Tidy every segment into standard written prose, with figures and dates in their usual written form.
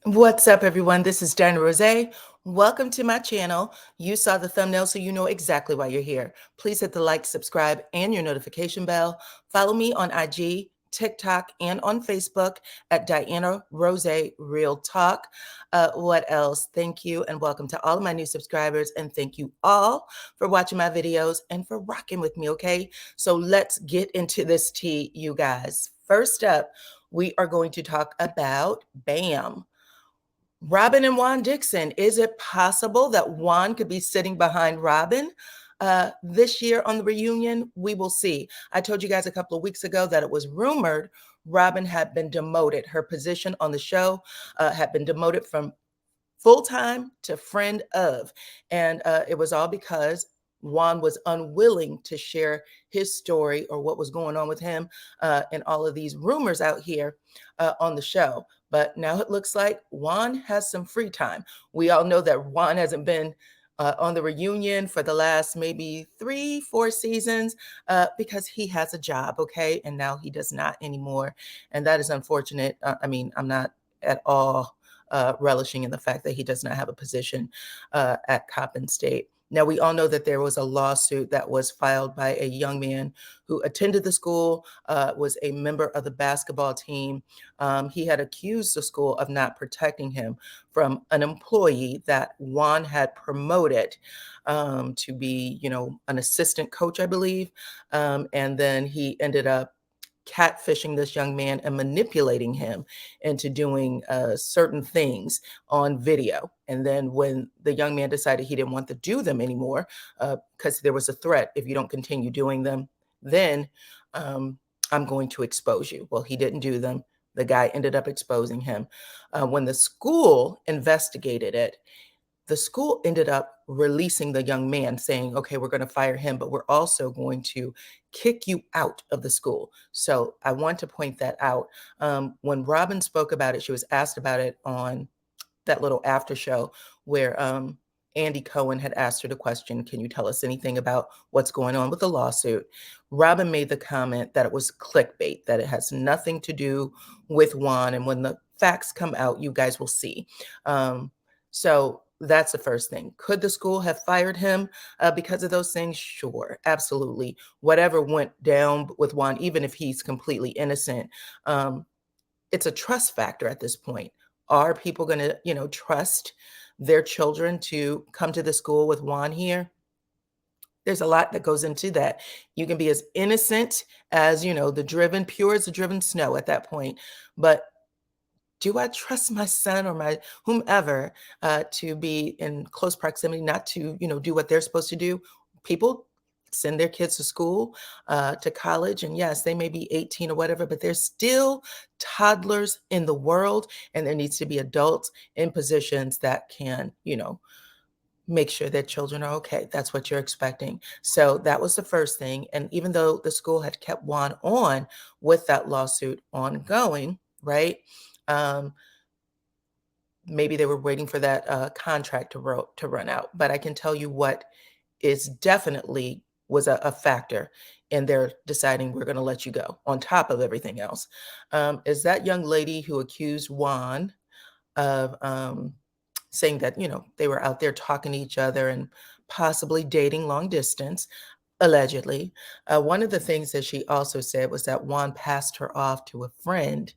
What's up, everyone? This is DyanaRozay. Welcome to my channel. You saw the thumbnail, so you know exactly why you're here. Please hit the like, subscribe, and your notification bell. Follow me on IG, TikTok, and on Facebook at DyanaRozay Real Talk. What else? Thank you, and welcome to all of my new subscribers, and thank you all for watching my videos and for rocking with me, okay? So let's get into this tea, you guys. First up, we are going to talk about BAM. Robin and Juan Dixon. Is it possible that Juan could be sitting behind Robin this year on the reunion? We will see. I told you guys a couple of weeks ago that it was rumored Robin had been demoted. Her position on the show had been demoted from full-time to friend of. And it was all because Juan was unwilling to share his story or what was going on with him and all of these rumors out here on the show. But now it looks like Juan has some free time. We all know that Juan hasn't been on the reunion for the last maybe 3-4 seasons because he has a job, okay? And now he does not anymore. And that is unfortunate. I mean, I'm not at all relishing in the fact that he does not have a position at Coppin State. Now, we all know that there was a lawsuit that was filed by a young man who attended the school, was a member of the basketball team. He had accused the school of not protecting him from an employee that Juan had promoted to be, an assistant coach, I believe. And then he ended up catfishing this young man and manipulating him into doing certain things on video. And then when the young man decided he didn't want to do them anymore, because there was a threat, if you don't continue doing them, then I'm going to expose you. Well, he didn't do them. The guy ended up exposing him. When the school investigated it, the school ended up releasing the young man, saying, okay, we're going to fire him, but we're also going to kick you out of the school. So I want to point that out. When Robin spoke about it, she was asked about it on that little after show where Andy Cohen had asked her the question, can you tell us anything about what's going on with the lawsuit? Robin made the comment that it was clickbait, that it has nothing to do with Juan. And when the facts come out, you guys will see. So that's the first thing. Could the school have fired him because of those things? Sure, absolutely. Whatever went down with Juan, even if he's completely innocent, it's a trust factor at this point. Are people going to, trust their children to come to the school with Juan here? There's a lot that goes into that. You can be as innocent as, pure as the driven snow at that point. But do I trust my son or my whomever to be in close proximity, not to, do what they're supposed to do? People send their kids to school, to college, and yes, they may be 18 or whatever, but there's still toddlers in the world, and there needs to be adults in positions that can, make sure that children are okay. That's what you're expecting. So that was the first thing. And even though the school had kept Juan on with that lawsuit ongoing, right? Maybe they were waiting for that contract to run out. But I can tell you what is definitely was a factor in their deciding we're going to let you go on top of everything else, is that young lady who accused Juan of saying that, they were out there talking to each other and possibly dating long distance, allegedly. One of the things that she also said was that Juan passed her off to a friend,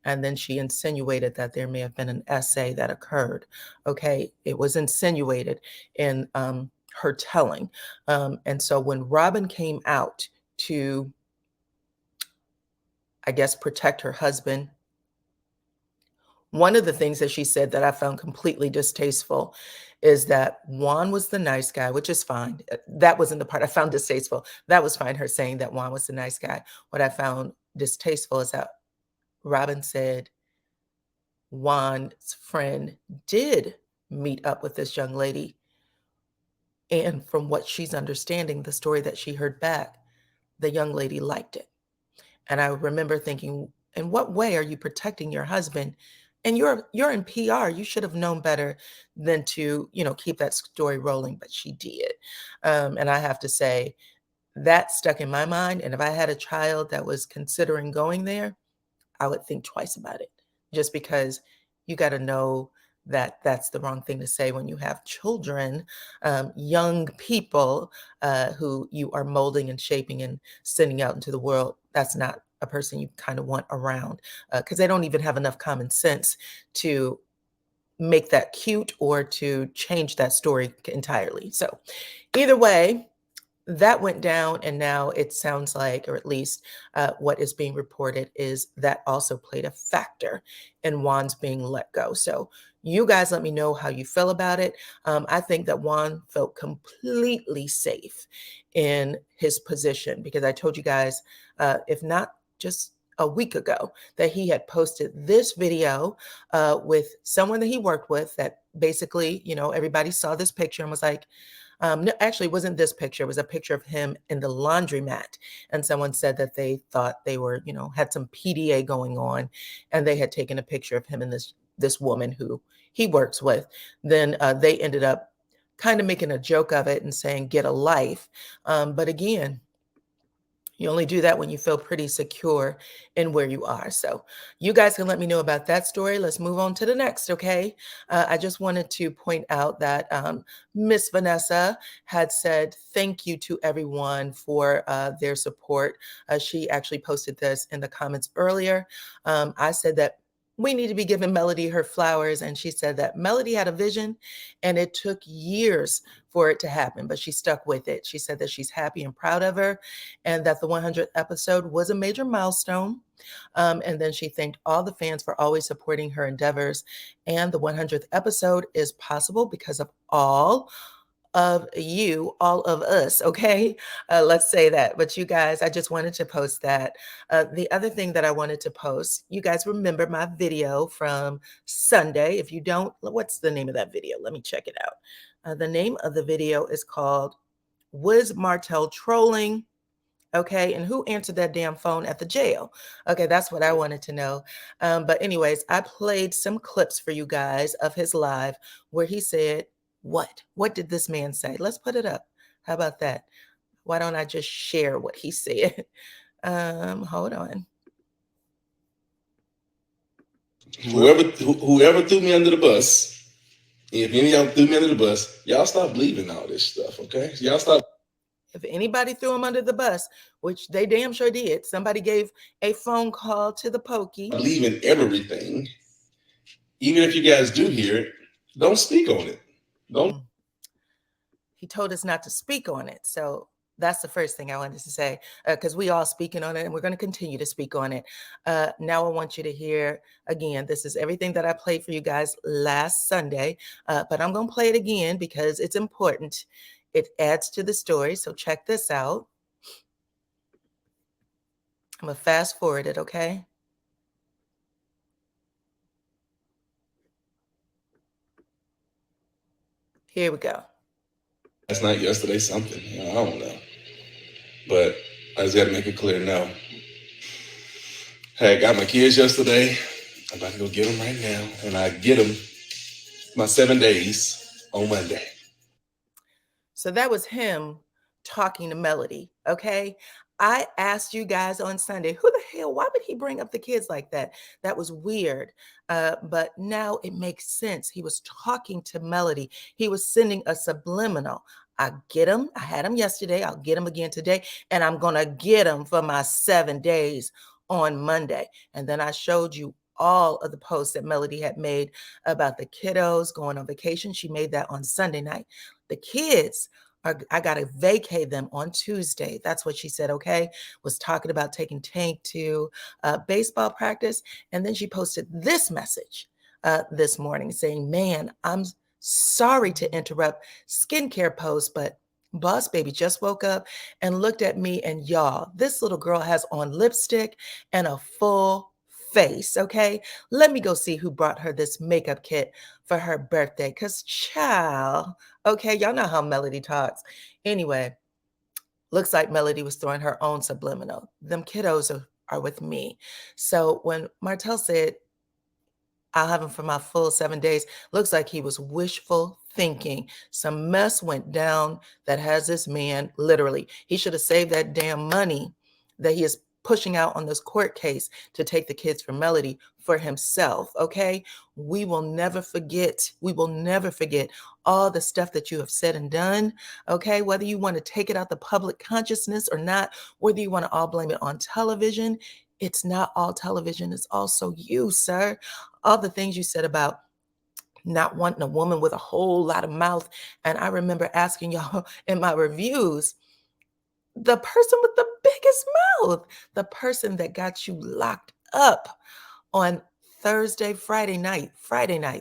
and then she insinuated that there may have been an essay that occurred. Okay, it was insinuated in her telling. And so when Robin came out to, I guess, protect her husband, one of the things that she said that I found completely distasteful is that Juan was the nice guy, which is fine. That wasn't the part I found distasteful. That was fine, her saying that Juan was the nice guy. What I found distasteful is that Robin said Juan's friend did meet up with this young lady. And from what she's understanding, the story that she heard back, the young lady liked it. And I remember thinking, in what way are you protecting your husband? And you're in PR. You should have known better than to, keep that story rolling, but she did. And I have to say, that stuck in my mind. And if I had a child that was considering going there, I would think twice about it, just because you got to know that that's the wrong thing to say when you have children, young people who you are molding and shaping and sending out into the world. That's not a person you kind of want around because they don't even have enough common sense to make that cute or to change that story entirely. So either way, that went down, and now it sounds like, or at least what is being reported, is that also played a factor in Juan's being let go. So you guys let me know how you feel about it. I think that Juan felt completely safe in his position because I told you guys, if not just a week ago, that he had posted this video with someone that he worked with that basically, everybody saw this picture and was like, no, actually, it wasn't this picture. It was a picture of him in the laundromat. And someone said that they thought they were, had some PDA going on, and they had taken a picture of him and this woman who he works with. Then they ended up kind of making a joke of it and saying, "Get a life." But again, you only do that when you feel pretty secure in where you are. So you guys can let me know about that story. Let's move on to the next, okay? I just wanted to point out that Miss Vanessa had said thank you to everyone for their support. She actually posted this in the comments earlier. I said that we need to be giving Melody her flowers. And she said that Melody had a vision and it took years for it to happen, but she stuck with it. She said that she's happy and proud of her and that the 100th episode was a major milestone. And then she thanked all the fans for always supporting her endeavors. And the 100th episode is possible because of all of you, all of us, okay? Let's say that. But you guys, I just wanted to post that. The other thing that I wanted to post, you guys remember my video from Sunday. If you don't, what's the name of that video? Let me check it out. The name of the video is called Was Martell Trolling? Okay, and who answered that damn phone at the jail? Okay, that's what I wanted to know. But anyways, I played some clips for you guys of his live where he said, what? What did this man say? Let's put it up. How about that? Why don't I just share what he said? Hold on. Whoever threw me under the bus, if any of y'all threw me under the bus, y'all stop believing all this stuff, okay? Y'all stop. If anybody threw him under the bus, which they damn sure did, somebody gave a phone call to the pokey. Believe in everything. Even if you guys do hear it, don't speak on it. Don't. He told us not to speak on it. So that's the first thing I wanted to say, because we all speaking on it and we're going to continue to speak on it. Now I want you to hear again, this is everything that I played for you guys last Sunday, but I'm going to play it again because it's important. It adds to the story. So check this out. I'm going to fast forward it, okay? Here we go. That's not yesterday something. I don't know. But I just got to make it clear now. Hey, I got my kids yesterday. I'm about to go get them right now. And I get them my 7 days on Monday. So that was him talking to Melody, okay? I asked you guys on Sunday, who the hell, why would he bring up the kids like that? That was weird. But now it makes sense. He was talking to Melody. He was sending a subliminal. I get him. I had him yesterday. I'll get him again today. And I'm going to get him for my 7 days on Monday. And then I showed you all of the posts that Melody had made about the kiddos going on vacation. She made that on Sunday night. The kids I got to vacate them on Tuesday. That's what she said, okay? Was talking about taking Tank to baseball practice. And then she posted this message this morning saying, man, I'm sorry to interrupt skincare posts, but Boss Baby just woke up and looked at me and y'all, this little girl has on lipstick and a full face, okay? Let me go see who brought her this makeup kit for her birthday, because child, okay, y'all know how Melody talks. Anyway, looks like Melody was throwing her own subliminal. Them kiddos are with me. So when Martell said, I'll have him for my full 7 days, looks like he was wishful thinking. Some mess went down that has this man literally, he should have saved that damn money that he is pushing out on this court case to take the kids from Melody for himself, okay? We will never forget. We will never forget all the stuff that you have said and done, okay? Whether you want to take it out the public consciousness or not, whether you want to all blame it on television, it's not all television. It's also you, sir. All the things you said about not wanting a woman with a whole lot of mouth. And I remember asking y'all in my reviews, the person with the biggest mouth, the person that got you locked up on Friday night,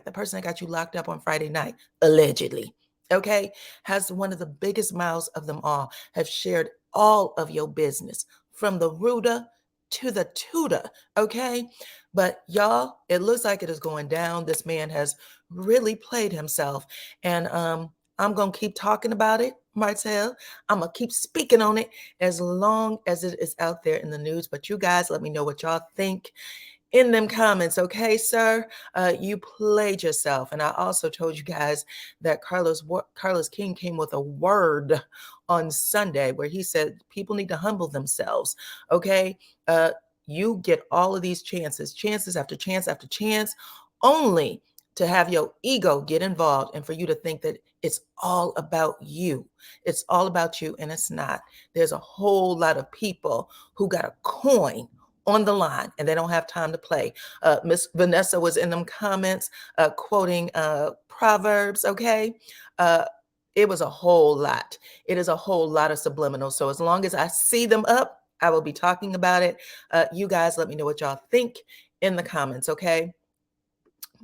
the person that got you locked up on Friday night, allegedly, okay, has one of the biggest mouths of them all, have shared all of your business from the rooter to the tutor, okay? But y'all, it looks like it is going down. This man has really played himself. And I'm going to keep talking about it, Martell. I'm going to keep speaking on it as long as it is out there in the news. But you guys, let me know what y'all think in them comments, okay, sir? You played yourself. And I also told you guys that Carlos King came with a word on Sunday where he said people need to humble themselves, okay? You get all of these chances after chance after chance, only to have your ego get involved and for you to think that it's all about you. It's all about you, and it's not. There's a whole lot of people who got a coin on the line and they don't have time to play. Miss Vanessa was in them comments quoting Proverbs, okay? It was a whole lot. It is a whole lot of subliminal. So as long as I see them up, I will be talking about it. You guys let me know what y'all think in the comments, okay?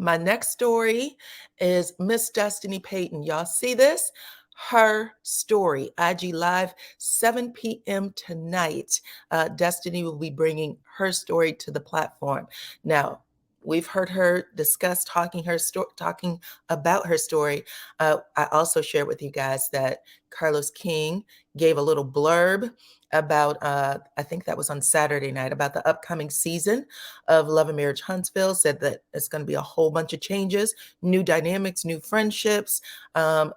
My next story is Miss Destiny Payton. Y'all see this? Her story, IG Live, 7 p.m. tonight. Destiny will be bringing her story to the platform. Now, we've heard her discuss talking about her story. I also shared with you guys that Carlos King gave a little blurb about, I think that was on Saturday night, about the upcoming season of Love and Marriage Huntsville, said that it's going to be a whole bunch of changes, new dynamics, new friendships,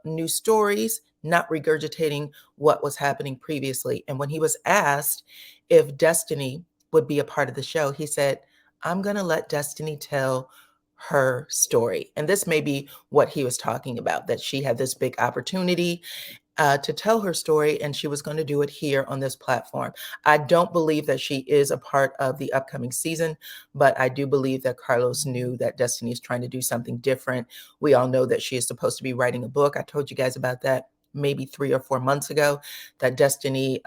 new stories, not regurgitating what was happening previously. And when he was asked if Destiny would be a part of the show, he said, I'm going to let Destiny tell her story. And this may be what he was talking about, that she had this big opportunity to tell her story, and she was going to do it here on this platform. I don't believe that she is a part of the upcoming season, but I do believe that Carlos knew that Destiny is trying to do something different. We all know that she is supposed to be writing a book. I told you guys about that maybe 3 or 4 months ago, that Destiny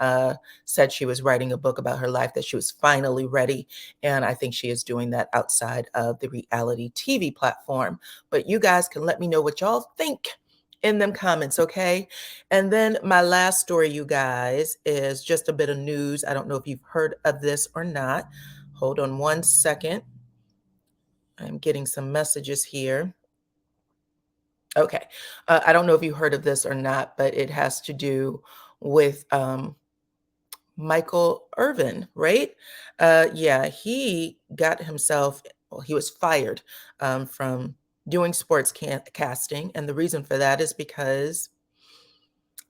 said she was writing a book about her life, that she was finally ready. And I think she is doing that outside of the reality TV platform. But you guys can let me know what y'all think in them comments, okay? And then my last story, you guys, is just a bit of news. I don't know if you've heard of this or not. Hold on one second. I'm getting some messages here. Okay. I don't know if you heard of this or not, but it has to do with Michael Irvin, right? Yeah, he got himself, well, he was fired from doing sports casting. And the reason for that is because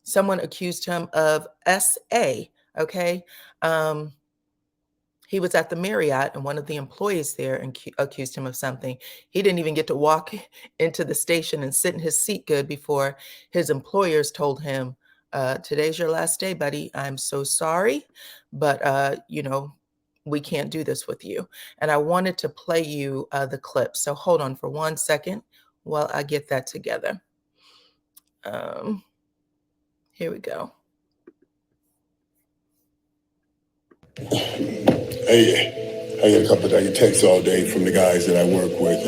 someone accused him of SA, okay? He was at the Marriott and one of the employees there accused him of something. He didn't even get to walk into the station and sit in his seat good before his employers told him, today's your last day, buddy. I'm so sorry, but we can't do this with you. And I wanted to play you the clip. So hold on for 1 second while I get that together. Here we go. Hey, I get I get texts all day from the guys that I work with,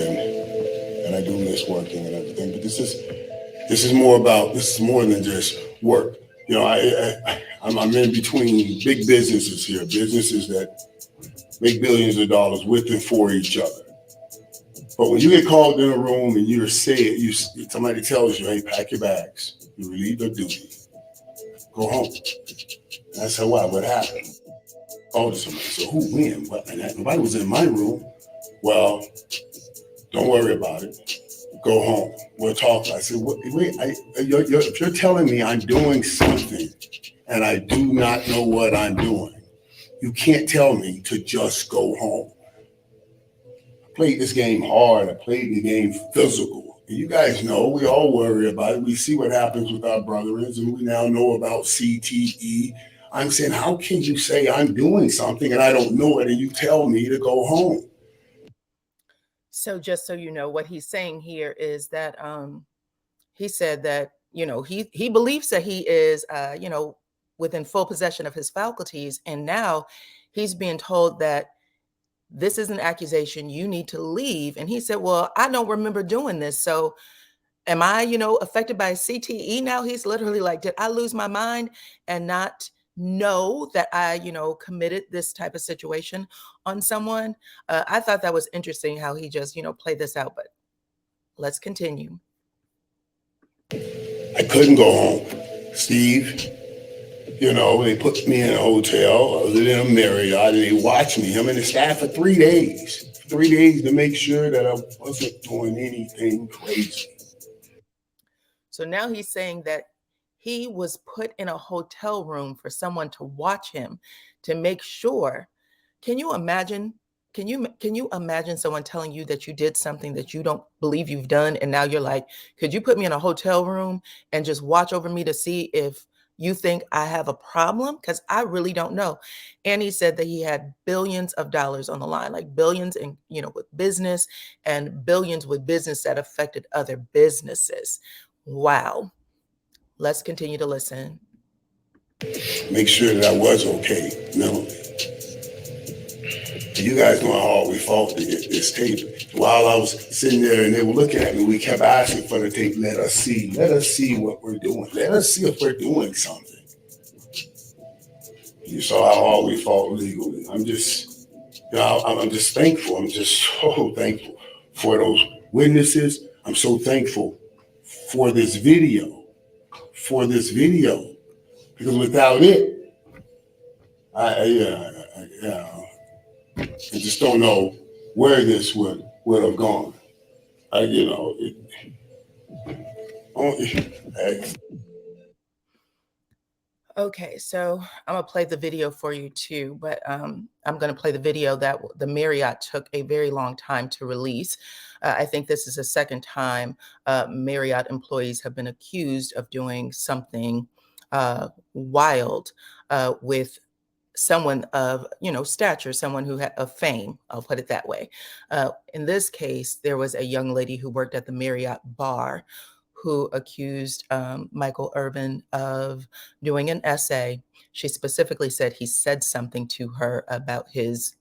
and I do miss working and everything. But this is more than just work. You know, I'm in between big businesses here, businesses that make billions of dollars with and for each other. But when you get called in a room and you're somebody tells you, hey, pack your bags, you relieve your duty, go home. And I said, what happened? Oh, somebody. So who when? Nobody was in my room. Well, don't worry about it. Go home. We'll talk. I said, wait, if you're telling me I'm doing something and I do not know what I'm doing, You can't tell me to just go home. I played this game hard. I played the game physical. And you guys know, we all worry about it. We see what happens with our brothers, and we now know about CTE. I'm saying, how can you say I'm doing something and I don't know it, and you tell me to go home? So just so you know, what he's saying here is that he said that, you know, he believes that he is, you know, within full possession of his faculties. And now he's being told that this is an accusation, you need to leave. And he said, well, I don't remember doing this. So am I, you know, affected by CTE now? He's literally like, did I lose my mind and not know that I, you know, committed this type of situation on someone? I thought that was interesting how he just, you know, played this out, but let's continue. I couldn't go home, Steve. You know, they put me in a hotel other than a Marriott, and they watched me. I'm in the staff for 3 days. 3 days to make sure that I wasn't doing anything crazy. So now he's saying that he was put in a hotel room for someone to watch him to make sure. Can you imagine? Can you imagine someone telling you that you did something that you don't believe you've done, and now you're like, could you put me in a hotel room and just watch over me to see if you think I have a problem? Because I really don't know. And he said that he had billions of dollars on the line, like billions in, you know, with business, and billions with business that affected other businesses. Wow. Let's continue to listen. Make sure that I was okay. No. You guys know how hard we fought to get this tape. While I was sitting there and they were looking at me, we kept asking for the tape. Let us see. Let us see what we're doing. Let us see if we're doing something. You saw how hard we fought legally. I'm just, you know, I'm just thankful. I'm just so thankful for those witnesses. I'm so thankful for this video. Because without it, I just don't know where this would have gone. Okay, so I'm gonna play the video for you too, but I'm gonna play the video that the Marriott took a very long time to release. I think this is the second time Marriott employees have been accused of doing something wild with someone of, you know, stature, someone who had of fame, I'll put it that way. In this case, there was a young lady who worked at the Marriott bar who accused Michael Irvin of doing an essay. She specifically said he said something to her about his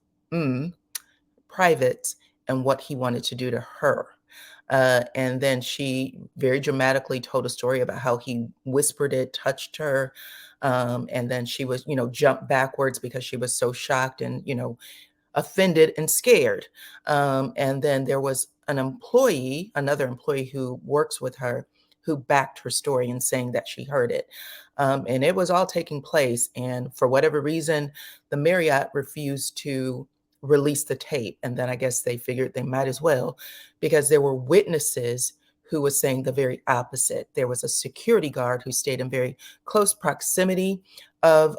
privates and what he wanted to do to her. And then she very dramatically told a story about how he whispered it, touched her. And then she was, you know, jumped backwards because she was so shocked and, you know, offended and scared. And then there was an employee, another employee who works with her, who backed her story and saying that she heard it. And it was all taking place. And for whatever reason, the Marriott refused to release the tape. And then I guess they figured they might as well, because there were witnesses who was saying the very opposite. There was a security guard who stayed in very close proximity of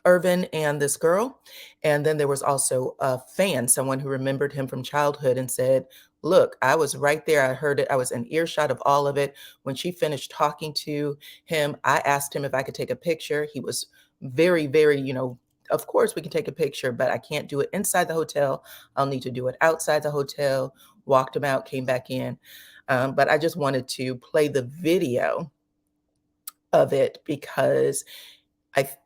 Irvin and this girl. And then there was also a fan, someone who remembered him from childhood and said, look, I was right there. I heard it. I was in earshot of all of it. When she finished talking to him, I asked him if I could take a picture. He was very, very, you know, of course we can take a picture, but I can't do it inside the hotel. I'll need to do it outside the hotel. Walked him out, came back in. But I just wanted to play the video of it because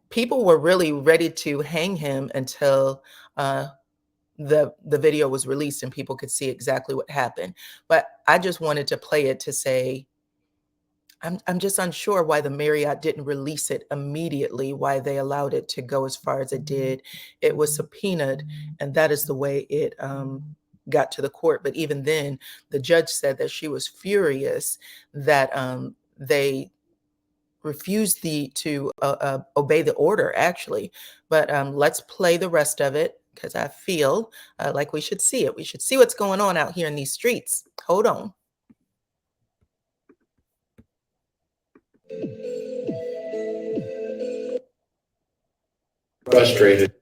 people were really ready to hang him until the video was released and people could see exactly what happened. But I just wanted to play it to say, I'm just unsure why the Marriott didn't release it immediately, why they allowed it to go as far as it did. It was subpoenaed, and that is the way it got to the court. But even then, the judge said that she was furious that they refused to obey the order, actually. But let's play the rest of it because I feel like we should see it. We should see what's going on out here in these streets. Hold on. Frustrated.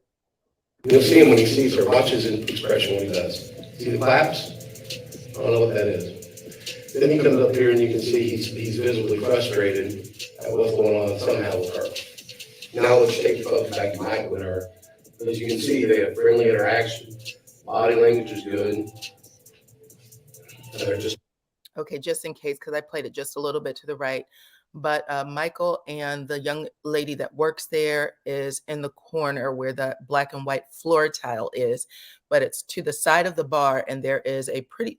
You'll see him when he sees her. Watch his expression when he does. See the claps? I don't know what that is. Then he comes up here and you can see he's visibly frustrated at what's going on somehow with her. Now let's take the focus back to Michael and her. As you can see, they have friendly interaction. Body language is good. And they're just Okay, just in case, because I played it just a little bit to the right. But Michael and the young lady that works there is in the corner where the black and white floor tile is, but it's to the side of the bar, and there is a pretty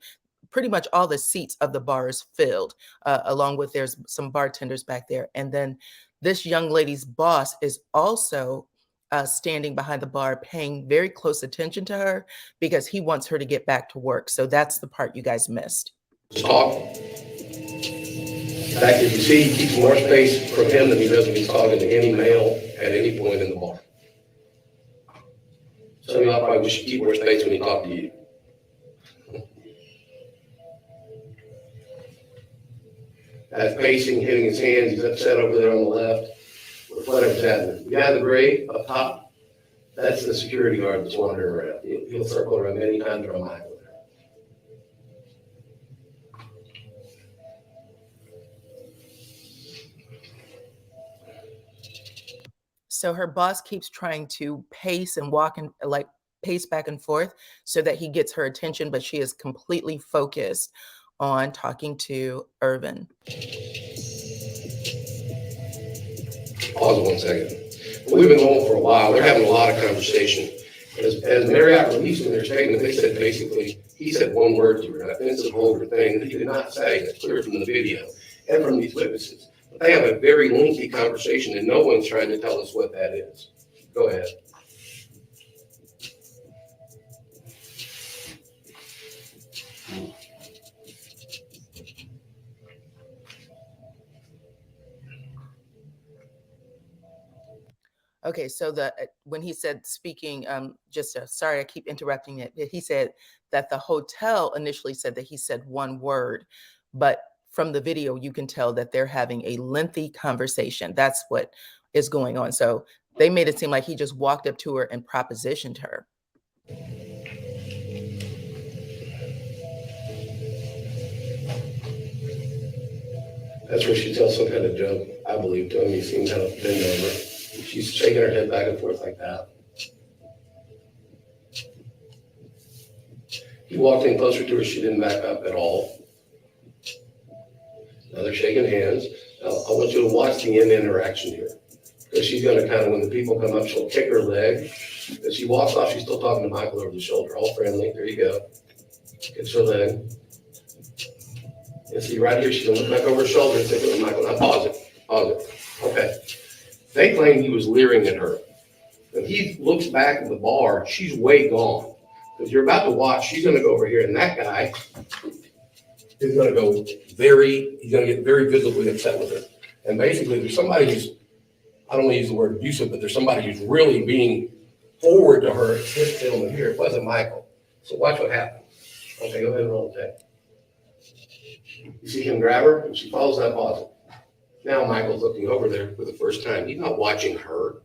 much all the seats of the bar is filled, along with there's some bartenders back there. And then this young lady's boss is also standing behind the bar, paying very close attention to her because he wants her to get back to work. So that's the part you guys missed. talk. In fact, if you see, he keeps more space from him than he does when he's talking to any male at any point in the bar. Some of y'all probably should keep more space when he talks to you. That's pacing, hitting his hands. He's upset over there on the left. Whatever's happening. The guy in the gray up top, that's the security guard that's wandering around. He'll circle around many times around Michael. So her boss keeps trying to pace and walk and like pace back and forth so that he gets her attention, but she is completely focused on talking to Irvin. Pause 1 second. We've been going for a while. They're having a lot of conversation. As Marriott released in their statement, they said basically, he said one word to her, an offensive, vulgar thing that he did not say. That's clear from the video and from these witnesses. But they have a very lengthy conversation, and no one's trying to tell us what that is. Go ahead. Okay, so when he said speaking, sorry, I keep interrupting it. He said that the hotel initially said that he said one word, but from the video, you can tell that they're having a lengthy conversation. That's what is going on. So they made it seem like he just walked up to her and propositioned her. That's where she tells some kind of joke, I believe, to him. He seems kind of bend over. She's shaking her head back and forth like that. He walked in closer to her. She didn't back up at all. Now they're shaking hands. Now, I want you to watch the end interaction here. Because she's going to kind of, when the people come up, she'll kick her leg. As she walks off, she's still talking to Michael over the shoulder. All friendly. There you go. Kicks her leg. And see right here, she's going to look back over her shoulder and say to Michael, now pause it. Pause it. Okay. They claim he was leering at her. When he looks back at the bar, she's way gone. Because you're about to watch, she's going to go over here, and that guy is going to go he's going to get very visibly upset with her. And basically, there's somebody who's, I don't want to use the word abusive, but there's somebody who's really being forward to her. It's this gentleman here. It wasn't Michael. So watch what happens. Okay, go ahead and roll the tape. You see him grab her, and she follows that pause it. Now Michael's looking over there for the first time. He's not watching her.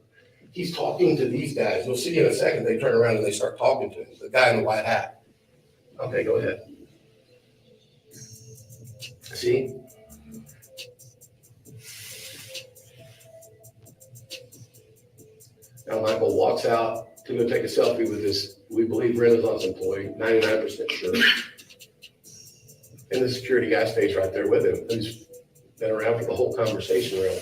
He's talking to these guys. We'll see in a second. They turn around and they start talking to him. The guy in the white hat. Okay, go ahead. See? Now Michael walks out to go take a selfie with this, we believe, Renaissance employee, 99% sure. And the security guy stays right there with him. Who's been around for the whole conversation, really.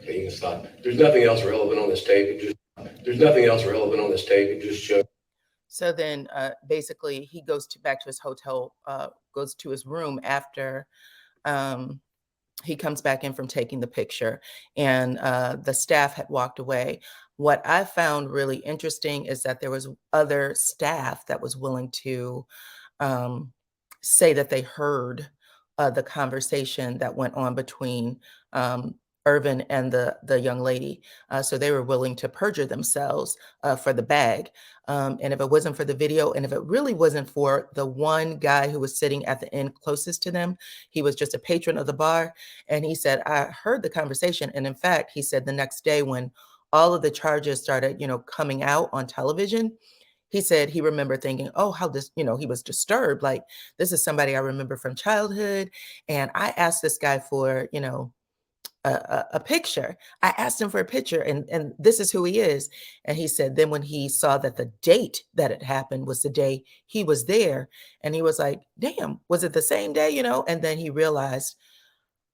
Okay, you can stop. There's nothing else relevant on this tape. It just shows. So then basically he goes back to his hotel, goes to his room after he comes back in from taking the picture, and the staff had walked away. What I found really interesting is that there was other staff that was willing to say that they heard the conversation that went on between Irvin and the young lady. So they were willing to perjure themselves for the bag. And if it wasn't for the video, and if it really wasn't for the one guy who was sitting at the end closest to them, he was just a patron of the bar. And he said, I heard the conversation. And in fact, he said the next day when all of the charges started, coming out on television, he said he remembered thinking, oh, how this, he was disturbed. Like, this is somebody I remember from childhood. And I asked this guy for, a picture. I asked him for a picture, and this is who he is. And he said, then when he saw that the date that it happened was the day he was there, and he was like, damn, was it the same day? And then he realized,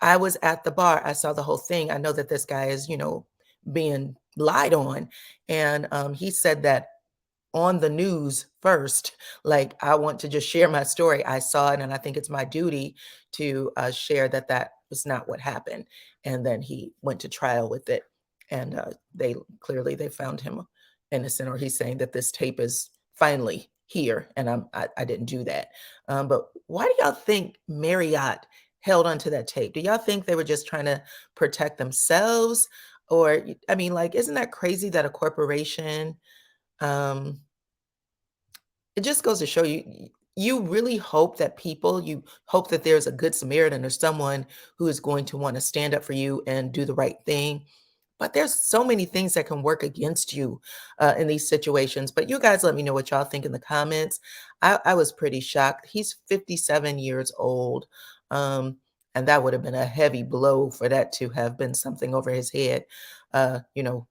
I was at the bar. I saw the whole thing. I know that this guy is, being lied on. And he said that on the news first. Like, I want to just share my story. I saw it, and I think it's my duty to share that that was not what happened. And then he went to trial with it, and they found him innocent, or he's saying that this tape is finally here, and I didn't do that. But why do y'all think Marriott held onto that tape? Do y'all think they were just trying to protect themselves? Or, I mean, like, isn't that crazy that a corporation, um, it just goes to show you, you really hope that you hope that there's a good Samaritan or someone who is going to want to stand up for you and do the right thing. But there's so many things that can work against you in these situations. But you guys let me know what y'all think in the comments. I was pretty shocked. He's 57 years old. And that would have been a heavy blow for that to have been something over his head. You know,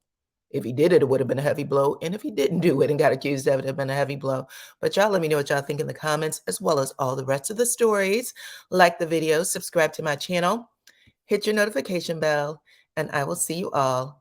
if he did it, it would have been a heavy blow. And if he didn't do it and got accused of it, it would have been a heavy blow. But y'all let me know what y'all think in the comments, as well as all the rest of the stories. Like the video, subscribe to my channel, hit your notification bell, and I will see you all